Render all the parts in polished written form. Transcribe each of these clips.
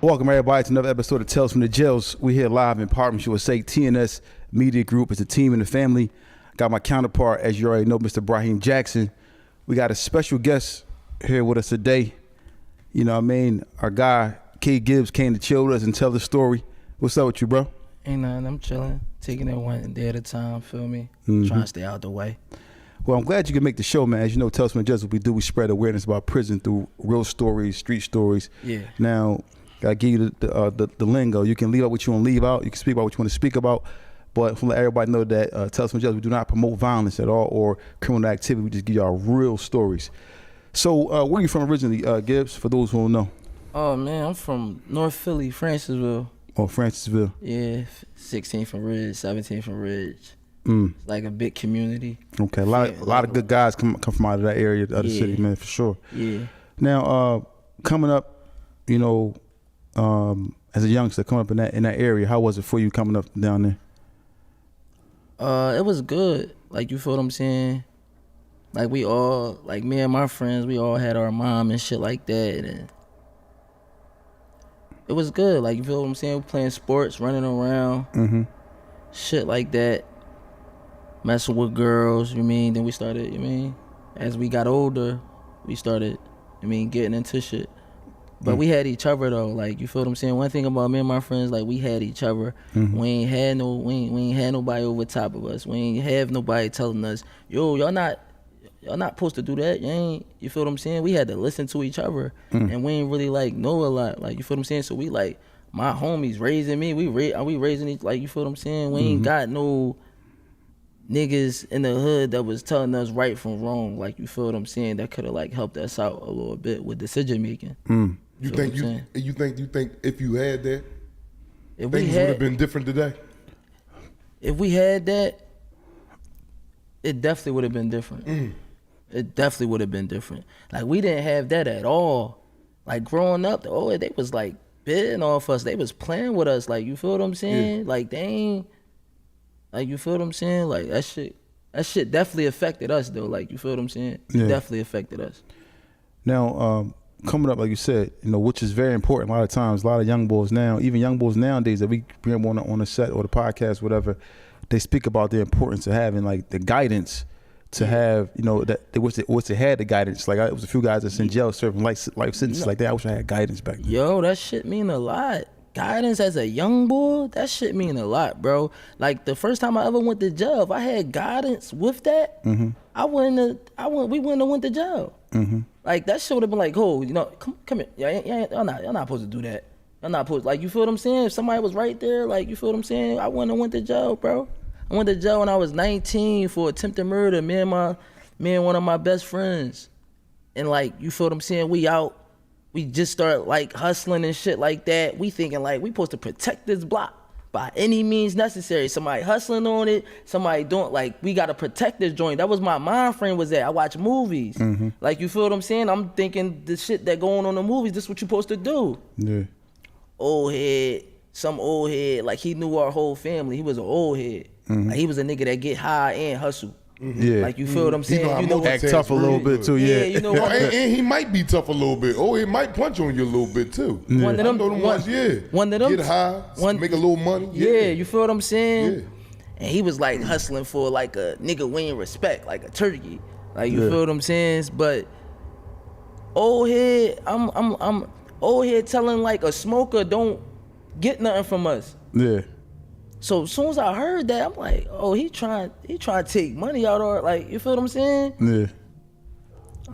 Welcome everybody to another episode of Tales from the Jails. We here live in partnership with TNS Media Group. It's a team and a family. Got my counterpart, as you already know, Mr. Brahim Jackson. We got a special guest here with us today. You know what I mean? Our guy, Gibbs, came to chill with us and tell the story. What's up with you, bro? Ain't nothing, I'm chilling. Taking it one day at a time, feel me? Trying to stay out the way. Well, I'm glad you could make the show, man. As you know, Tales from the Jails, what we do, we spread awareness about prison through real stories, street stories. Yeah. Now, gotta give you the lingo. You can leave out what you want to leave out. You can speak about what you want to speak about. But to let everybody know that Tales from the Jails, we do not promote violence at all or criminal activity. We just give y'all real stories. So, where are you from originally, Gibbs, for those who don't know? Oh, man, I'm from North Philly, Francisville. Oh, Francisville. Yeah, 16 from Ridge, 17 from Ridge. It's like a big community. Okay, a lot of good guys come from out of that area, the city, man, for sure. Yeah. Now, coming up, you know, as a youngster coming up in that area, how was it for you coming up down there? It was good. Like, you feel what I'm saying? Like, we all, like me and my friends, we all had our mom and shit like that. And it was good. Like, you feel what I'm saying? We playing sports, running around, shit like that. Messing with girls, you mean? Then we started, you mean? As we got older, we started, getting into shit. But we had each other though, like, you feel what I'm saying? One thing about me and my friends, like, we had each other. We ain't had nobody over top of us. We ain't have nobody telling us, yo, y'all not supposed to do that. You feel what I'm saying? We had to listen to each other, and we ain't really like know a lot. Like, you feel what I'm saying? So we like, my homies raising me. We raising each, like, you feel what I'm saying? We ain't got no niggas in the hood that was telling us right from wrong. Like, you feel what I'm saying? That could have like helped us out a little bit with decision making. You think if you had that, things would have been different today? If we had that, it definitely would have been different. It definitely would have been different. Like, we didn't have that at all. Like, growing up, they was like bidding off us. They was playing with us. Like, you feel what I'm saying? Yeah. Like, they ain't, like, you feel what I'm saying? Like, that shit definitely affected us though. Like, you feel what I'm saying? Yeah. It definitely affected us. Now, coming up, like you said, you know, which is very important. A lot of times, a lot of young boys now, even young boys nowadays that we bring on the set or the podcast, whatever, they speak about the importance of having like the guidance to have, you know, that they wish they had the guidance. Like, it was a few guys that's in jail serving life sentences like that. I wish I had guidance back then. Yo, that shit mean a lot. Guidance as a young boy, that shit mean a lot, bro. Like, the first time I ever went to jail, if I had guidance with that, we wouldn't have went to jail. Like, that shit would have been like, oh, you know, come here. Y'all not supposed to do that. Y'all not supposed, like, you feel what I'm saying? If somebody was right there, like, you feel what I'm saying? I wouldn't have went to jail, bro. I went to jail when I was 19 for attempted murder. Me and one of my best friends. And, like, you feel what I'm saying? We out. We just start like hustling and shit like that. We thinking like we supposed to protect this block by any means necessary. Somebody hustling on it, somebody doing, like, we gotta protect this joint. That was my mind frame was that. I watch movies. Like, you feel what I'm saying? I'm thinking the shit that going on in the movies, this is what you supposed to do. Yeah. Some old head, like, he knew our whole family. He was an old head. Like, he was a nigga that get high and hustle. Yeah. Like, you feel what I'm saying? You know act tough a little bit too, yeah. You know and he might be tough a little bit. Oh, he might punch on you a little bit too. Yeah. One of them ones, get high, make a little money. Yeah, you feel what I'm saying? Yeah. And he was like hustling for like a nigga winning respect, like a turkey. Like, you feel what I'm saying? But old head, I'm old head telling like a smoker don't get nothing from us. Yeah. So as soon as I heard that, I'm like, oh, he trying to take money out of, like, you feel what I'm saying? Yeah.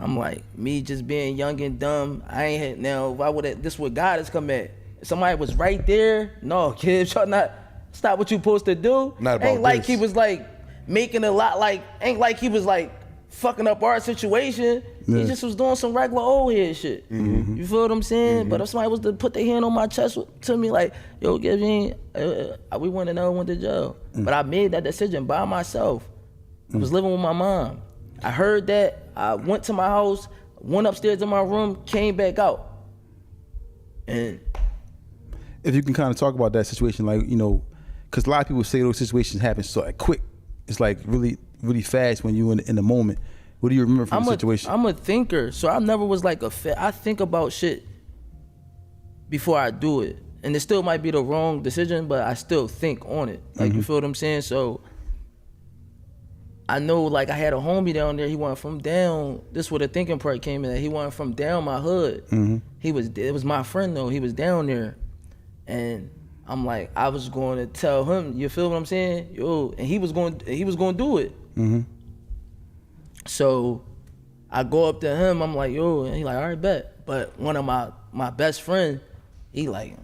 I'm like, me just being young and dumb, I ain't had, now, why would this where God has come at? If somebody was right there, no, kids, y'all not, stop what you supposed to do. Not about ain't like this. he was like making a lot, like, ain't like he was like fucking up our situation. Yeah. He just was doing some regular old head shit. You feel what I'm saying? But if somebody was to put their hand on my chest to me like, yo, Gibbs, we wouldn't have never went to jail. But I made that decision by myself. I was living with my mom. I heard that. I went to my house, went upstairs to my room, came back out. And if you can kind of talk about that situation, like, you know, because a lot of people say those situations happen so like quick. It's like really, really fast when you in the moment. What do you remember from the situation? I'm a thinker, so I never was like I think about shit before I do it. And it still might be the wrong decision, but I still think on it. Like, you feel what I'm saying? So I know, like, I had a homie down there. He wasn't from down. This is where the thinking part came in. He wasn't from down my hood. It was my friend though. He was down there, and I'm like, I was going to tell him. You feel what I'm saying? Yo, and he was going to do it. So I go up to him. I'm like, yo, and he like, all right, bet. But one of my best friend, he like,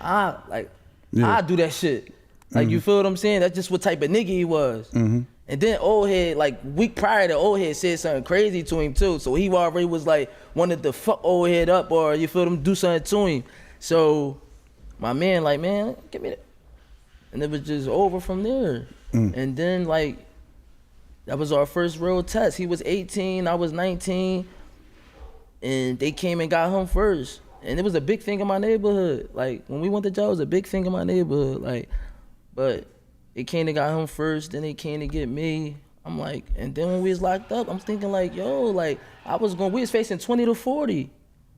I do that shit. Like, you feel what I'm saying? That's just what type of nigga he was. And then old head, like week prior to old head said something crazy to him too. So he already was like, wanted to fuck old head up, or you feel him, do something to him. So my man like, man, give me that. And it was just over from there. And then like, that was our first real test. He was 18, I was 19. And they came and got him first. And it was a big thing in my neighborhood. Like, when we went to jail, it was a big thing in my neighborhood. Like, but they came and got him first, then they came to get me. I'm like, and then when we was locked up, I'm thinking like, yo, like, we was facing 20 to 40.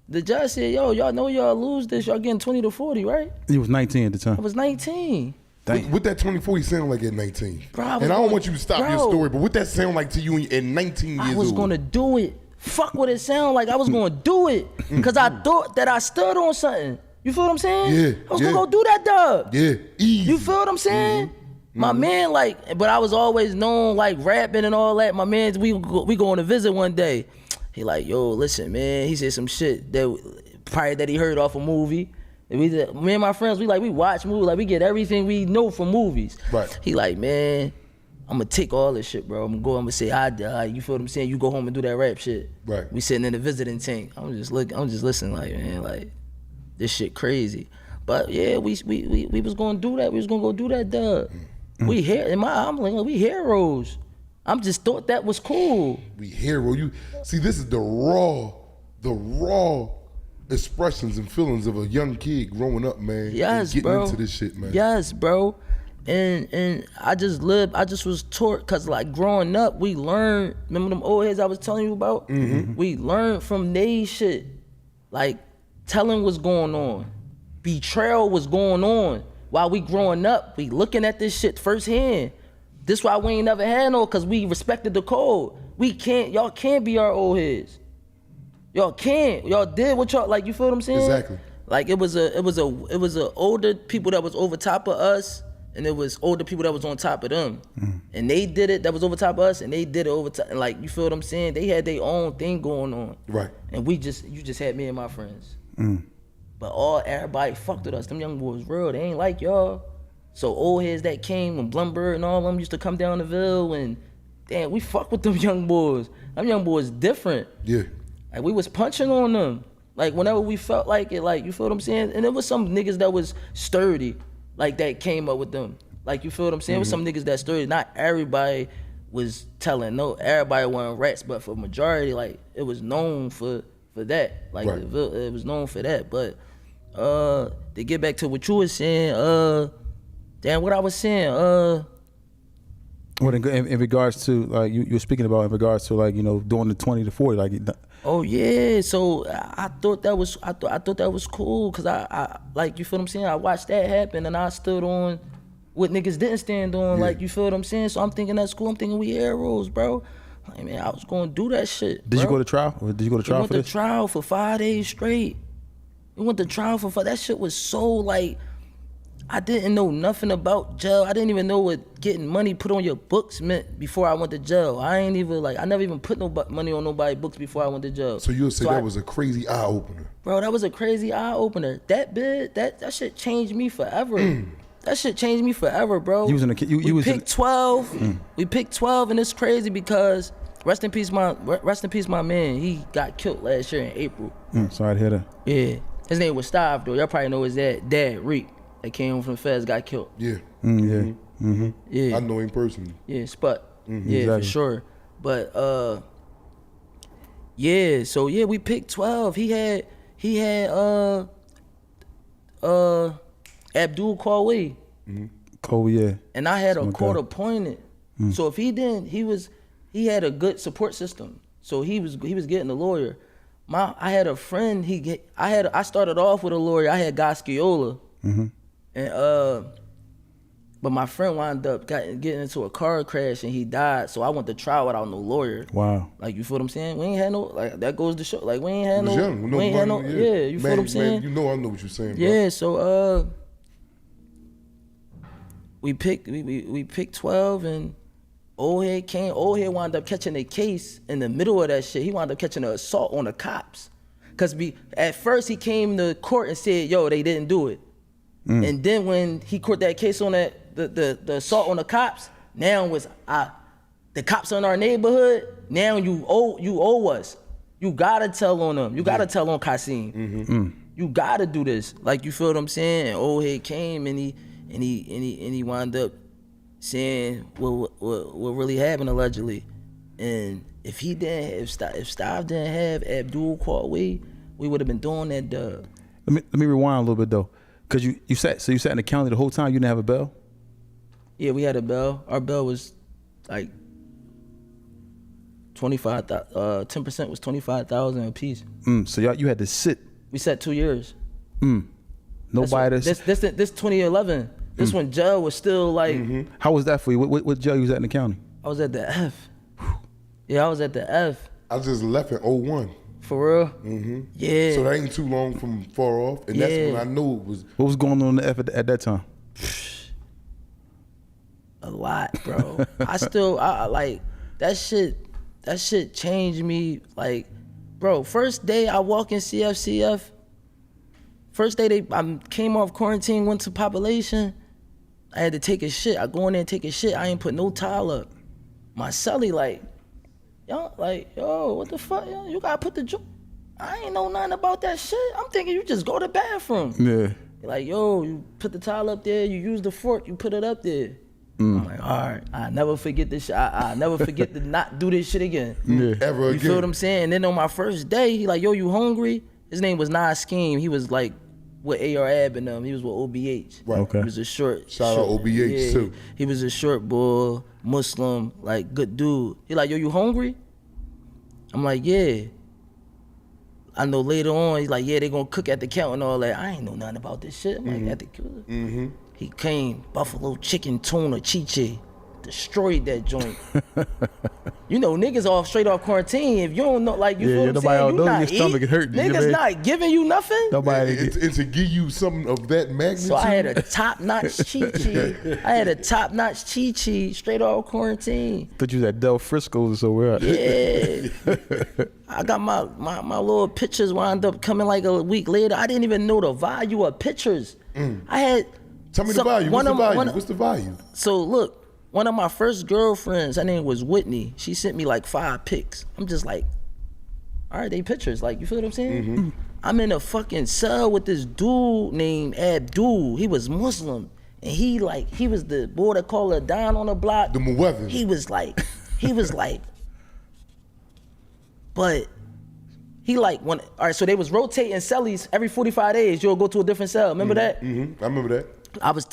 The judge said, yo, y'all know y'all lose this, y'all getting 20 to 40, right? You was 19 at the time. I was 19. What that 2040 sound like at 19? Bro, and I don't want you to stop your story, but what that sound like to you at 19 years old? I was gonna do it. Fuck what it sound like. I was gonna do it. Cause I thought that I stood on something. You feel what I'm saying? Yeah. I was gonna go do that dub. Yeah, easy. You feel what I'm saying? My man, like, but I was always known, like, rapping and all that. My man, we going to visit one day. He like, yo, listen, man. He said some shit that prior that he heard off a movie. And me and my friends, we watch movies. Like, we get everything we know from movies. Right. He like, man, I'm gonna take all this shit, bro. I'm gonna say, you feel what I'm saying? You go home and do that rap shit. Right. We sitting in the visiting tank. I'm just listening, like, man, like, this shit crazy. But yeah, we was gonna do that. We was gonna go do that, dub. We I'm like, we heroes. I'm just thought that was cool. We hero. You see, this is the raw expressions and feelings of a young kid growing up, man. Yes, and getting bro. into this shit, man. Yes, bro. And I just was taught, cause like growing up, we learned, remember them old heads I was telling you about? We learned from they shit. Like, telling what's going on. Betrayal was going on. While we growing up, we looking at this shit firsthand. This why we ain't never had no, cause we respected the code. Y'all can't be our old heads. Y'all can't. Y'all did what y'all, like, you feel what I'm saying? Exactly. Like, it was a older people that was over top of us, and it was older people that was on top of them. And they did it, that was over top of us, and they did it over top, and like, you feel what I'm saying? They had their own thing going on. Right. And you just had me and my friends. But everybody fucked with us. Them young boys real, they ain't like y'all. So old heads that came when Blumberg and all them used to come down the Ville, and damn, we fuck with them young boys. Them young boys different. Yeah. Like, we was punching on them. Like, whenever we felt like it, like, you feel what I'm saying? And there was some niggas that was sturdy, like, that came up with them. Like, you feel what I'm saying? There was some niggas that sturdy. Not everybody was telling, no, everybody wasn't rats, but for majority, like, it was known for that. Like, right. It was known for that. But to get back to what you were saying, damn, what I was saying, what in regards to, like, you were speaking about in regards to, like, you know, doing the 20 to 40, like. Oh yeah, so I thought that was cool, cause I like, you feel what I'm saying? I watched that happen, and I stood on what niggas didn't stand on. Yeah. Like, you feel what I'm saying? So I'm thinking that's cool. I'm thinking we heroes, bro. Like, man, I was gonna do that shit. Did bro. you go to trial? Or did you go to trial for this? We went to trial for 5 days straight. We went to trial for 5. That shit was so, like, I didn't know nothing about jail. I didn't even know what getting money put on your books meant before I went to jail. I never even put no money on nobody's books before I went to jail. So you'll say that was a crazy eye opener. Bro, that was a crazy eye opener. That shit changed me forever. That shit changed me forever, bro. We picked 12. We picked 12, and it's crazy because rest in peace, my man. He got killed last year in April. Sorry to hear that. Yeah, his name was Steve, though. Y'all probably know his dad, Reek. That came home from the feds, got killed. Yeah. Yeah. I know him personally. Yeah, Sput. Yeah, exactly. for sure. But yeah, so yeah, we picked 12. He had Abdul Kawhi. Yeah. And I had a court appointed. So if he didn't, he had a good support system. So he was getting a lawyer. I had a friend. I started off with a lawyer. I had Gasciola, and but my friend wound up getting into a car crash and he died. So I went to trial without no lawyer. Wow. Like, you feel what I'm saying? We ain't had no, like, that goes to show. Like, we ain't had no. Young, we ain't had no. Yeah, you feel what I'm saying? Man, you know I know what you're saying, bro. Yeah. So we picked 12 and old head came. Old head wound up catching a case in the middle of that shit. He wound up catching an assault on the cops. Cause at first he came to court and said, "Yo, they didn't do it." And then when he caught that case on that the assault on the cops, now was the cops in our neighborhood. Now you owe us. You gotta tell on them. You gotta tell on Kasim. You gotta do this. Like, you feel what I'm saying? And old head came and he wound up saying what really happened allegedly. And if Stav didn't have Abdul caught we would have been doing that dub. Let me rewind a little bit though, cause you sat in the county the whole time. You didn't have a bell. Yeah, we had a bell. Our bell was like 10% was 25,000 a piece. So you had to sit. We sat 2 years. Nobody. This 2011. This when jail was still like. How was that for you? What jail you was at in the county? I was at the F. Yeah, I was at the F. I just left in 01. For real? Yeah. So that ain't too long from far off, and that's when I knew it was. What was going on in the F at that time? A lot, bro. I like that shit. That shit changed me. Like, bro, first day I walk in CFCF. First day I came off quarantine, went to population. I had to take a shit. I go in there and take a shit. I ain't put no towel up. My celly like, yo, what the fuck? Yo, you gotta put the I ain't know nothing about that shit. I'm thinking you just go to the bathroom. Yeah. Like, yo, you put the towel up there, you use the fork, you put it up there. I'm like, all right, I never forget this shit. I never forget to not do this shit again. Ever again. You feel what I'm saying? And then on my first day, he like, yo, you hungry? His name was Nas Scheme. He was like with AR Ab and them. He was with OBH. Right. Okay. He was a short. Shout out OBH too. He was a short boy, Muslim, like good dude. He like, yo, you hungry? I'm like, yeah. I know later on, he's like, yeah, they gonna cook at the counter and all that. I ain't know nothing about this shit. I'm like, at the counter. He came, buffalo chicken, tuna, chiche, destroyed that joint. You know, niggas straight off quarantine. If you don't know, like, you feel what I'm saying? You not your stomach hurt. Niggas not giving you nothing. Nobody. And to give you something of that magnitude. So I had a top-notch chichi straight off quarantine. Thought you was at Del Frisco's or somewhere. Yeah. I got my little pictures wound up coming like a week later. I didn't even know the value of pictures. I had... Tell me the value. What's the value? So look, one of my first girlfriends, her name was Whitney. She sent me like 5 pics. I'm just like, all right, they pictures. Like, you feel what I'm saying? I'm in a fucking cell with this dude named Abdul. He was Muslim. And he was the boy that called her down on the block. The Muezzin. He was like, but he like, all right, so they was rotating cellies every 45 days. You'll go to a different cell. Remember that? I remember that.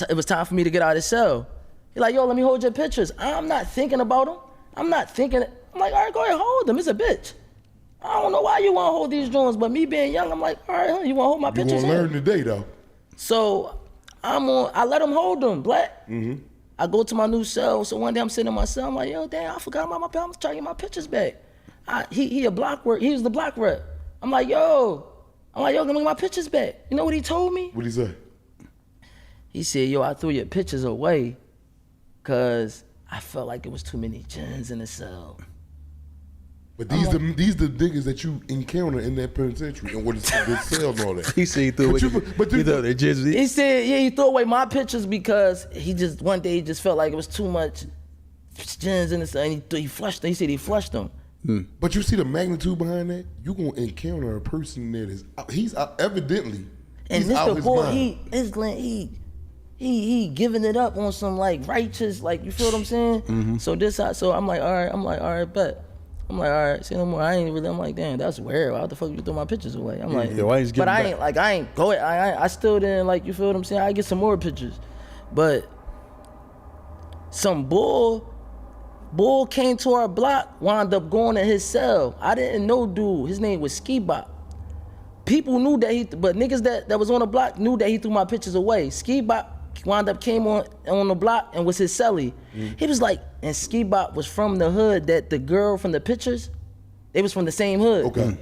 It was time for me to get out of the cell. He like, yo, let me hold your pictures. I'm not thinking about them. I'm like, all right, go ahead, hold them. It's a bitch. I don't know why you want to hold these joints, but me being young, I'm like, all right, you want to hold my pictures? You want to learn today, though. So I let him hold them, black. I go to my new cell. So one day I'm sitting in my cell. I'm like, yo, damn, I forgot about my pal. I'm trying to get my pictures back. He a block work. He was the block rep. I'm like, yo, let me get my pictures back. You know what he told me? What'd he say? He said, yo, I threw your pictures away because I felt like it was too many gins in the cell. But these the niggas that you encounter in that penitentiary and what is the cell and all that. He said he threw away. He said, yeah, he threw away my pictures because one day he just felt like it was too much gins in the cell. And he flushed them. He said he flushed them. But you see the magnitude behind that? You gonna encounter a person that is he's evidently and this the boy he giving it up on some like righteous, like, you feel what I'm saying? So I'm like, all right, bet. I'm like, all right, say no more. I'm like, damn, that's weird. Why the fuck you throw my pictures away? I'm like, I still didn't, like, you feel what I'm saying? I get some more pictures. But some bull Bull came to our block, wound up going in his cell. I didn't know dude. His name was Ski Bop. People knew that but niggas that was on the block knew that he threw my pictures away. Ski Bop wound up came on the block and was his cellie. He was like, and Ski Bop was from the hood that the girl from the pictures, they was from the same hood. Okay.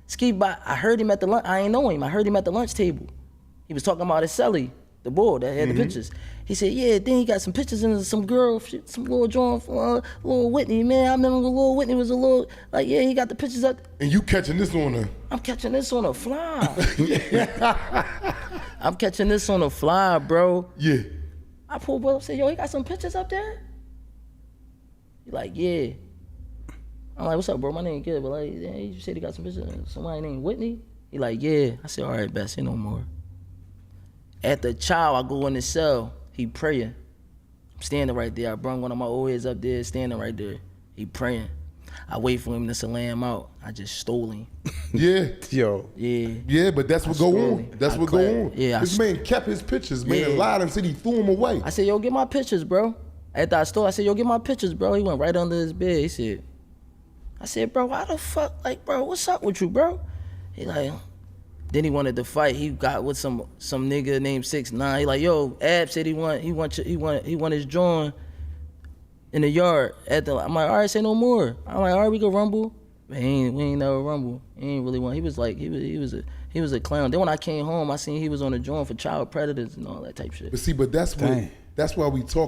Ski Bop, I heard him at the lunch, I ain't know him, I heard him at the lunch table. He was talking about his cellie, the boy that had the pictures. He said, yeah, then he got some pictures and some girl, some little drawing from Lil Whitney, man. I remember when Lil Whitney was a little, like, yeah, he got the pictures up. And you catching this on a... I'm catching this on a fly. I'm catching this on a fly, bro. Yeah. I pulled up and said, yo, he got some pictures up there? He like, yeah. I'm like, what's up, bro? My name Gibbs, but like, yeah, you said he got some pictures. Somebody named Whitney? He like, yeah. I said, all right, best, say no more. At the chow, I go in the cell. He praying. I'm standing right there. I brung one of my old heads up there, standing right there. He praying. I wait for him to salam out. I just stole him. Yeah. Yo. Yeah. Yeah, but that's what go on. That's what go on. Yeah. This man kept his pictures, man, and lied and said he threw them away. I said, yo, get my pictures, bro. After I stole, I said, yo, get my pictures, bro. He went right under his bed. I said, bro, why the fuck, like, bro, what's up with you, bro? He like, then he wanted to fight. He got with some nigga named 6ix9ine. He like, yo, Ab said he want his joint in the yard. I'm like, all right, say no more. I'm like, all right, we go rumble. But we ain't never rumble. He ain't really want. He was like, he was a clown. Then when I came home, I seen he was on a joint for child predators and all that type shit. But see, that's why we talk.